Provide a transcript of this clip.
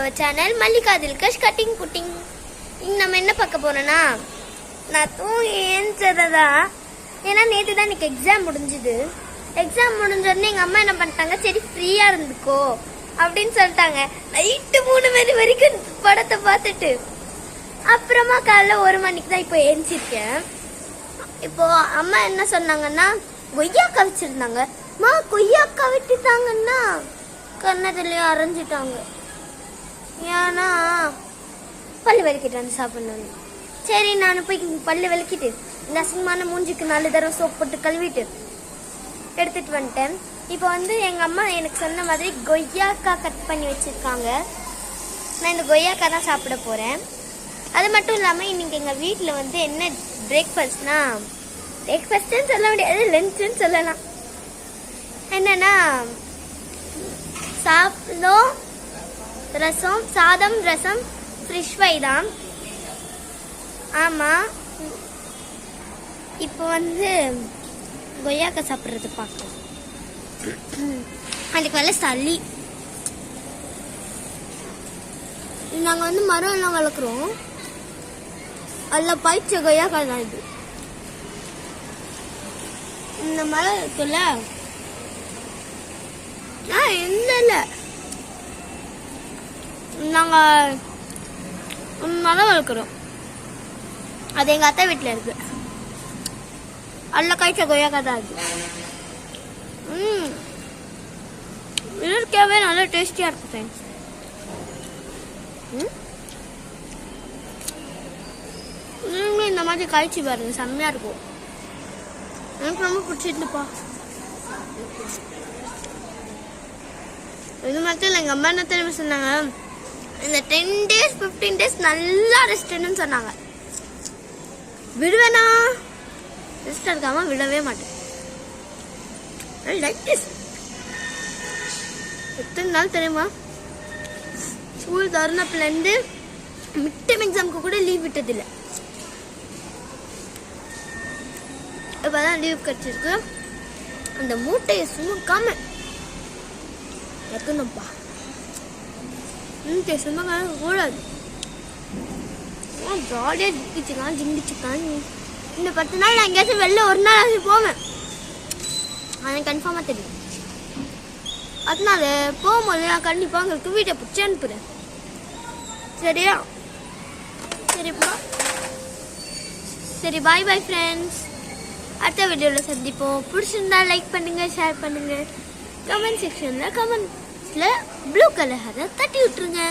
our channel Mallika Dilkash Cutting Putting. இன்னைக்கு நம்ம என்ன பார்க்க போறோம்னா நான் தூங்கி ஏஞ்சதா ஏன்னா நேத்து தான் எனக்கு எக்ஸாம் முடிஞ்சது. எக்ஸாம் முடிஞ்சோடனே எங்க அம்மா என்ன பண்ணிட்டாங்க, சரி ஃப்ரீயா இருந்துக்கோ அப்படின்னு சொல்லிட்டாங்க. நைட்டு 3 மணி வரைக்கும் படத்தை பார்த்துட்டு அப்புறமா காலைல 1 மணிக்கு தான் இப்போ ஏஞ்சிருக்கேன். இப்போ அம்மா என்ன சொன்னாங்கன்னா கொய்யாக்கா வச்சிருந்தாங்க. கொய்யாக்கா விட்டுட்டாங்கன்னா கண்ணத்துலயும் அரைஞ்சிட்டாங்க. ஏன்னா பல்லு விளக்கிட்டு வந்து சாப்பிடணும். சரி நான் போய் பல்லு விளக்கிட்டு இந்த அசிங்கமான மூஞ்சிக்கு 4 தடவை சோப் போட்டு கழுவிட்டு எடுத்துட்டு வந்துட்டேன். இப்போ எங்க அம்மா எனக்கு சொன்ன மாதிரி கொய்யாக்கா கட் பண்ணி வச்சிருக்காங்க. நான் இந்த கொய்யாக்கா தான் சாப்பிட போறேன். அது மட்டும் இல்லாமல் இன்னைக்கு எங்கள் வீட்டில் என்ன பிரேக்ஃபாஸ்ட்னா, பிரேக்ஃபாஸ்ட்னு சொல்ல முடியாது, லஞ்சுன்னு சொல்லலாம். என்னன்னா சாதம் ரசம் ஃபிஷ் ஃப்ரை தான். ஆமாம், இப்போ கொய்யாக்கா சாப்பிட்றது பார்க்கலாம். அதுக்கு வேலை சளி. நாங்கள் மரம் எல்லாம் வளர்க்குறோம். அதில் பயிற்ச கொய்யாக்கா தான் இது. இந்த மரம் இருக்குல்ல, இல்லை நாங்கள் மரம் வளர்க்குறோம். அது எங்கள் அத்தை வீட்டில் இருக்கு. அதில் காய்ச்ச கொய்யாக்கா தான் அது. இயற்கையாகவே நல்லா டேஸ்டியாக இருக்கும் ஃப்ரெண்ட்ஸ். இந்த மாதிரி காய்ச்சி பாருங்க, செம்மையா இருக்கும். எனக்கு ரொம்ப பிடிச்சிருந்துப்பா. இது மட்டும் இல்லை, எங்கள் அம்மா என்ன தெரியுமா சொன்னாங்க, இந்த 10 days 15 days நல்லா ரெஸ்ட் எடுன்னு சொன்னாங்க. விடுவேனா? ரெஸ்ட் எடுக்காம விடவே மாட்டேன். Like this. எத்தனை நாள் தெரியுமா, ஸ்கூல் திறந்தப்பிலேருந்து மிட் டர்ம் எக்ஸாமுக்கு கூட லீவ் விட்டதில்லை. இப்போதான் லீவ் கிடைச்சிருக்கு. அந்த மூட்டையை சுமக்காம வைக்கணும்ப்பா. மூட்டையை சுமக்காம கூடாது. ஜாலியாக ஜிங்கிச்சுக்கான். இந்த 10 நாள் நான் எங்கேயாச்சும் வெளில ஒரு நாள் ஆச்சு போவேன். எனக்கு கன்ஃபார்மாக தெரியும். அதனால போகும்போது நான் கண்டிப்பாக உங்களுக்கு வீட்டை பிடிச்சி அனுப்புகிறேன். சரியா? சரிப்பா. சரி, பாய் பாய் ஃப்ரெண்ட்ஸ். அடுத்த வீடியோவில் சந்திப்போம். பிடிச்சிருந்தா லைக் பண்ணுங்க, ஷேர் பண்ணுங்க. கமெண்ட் செக்ஷனில் கமெண்ட்ஸில் ப்ளூ கலர் அதை தட்டி விட்டுருங்க.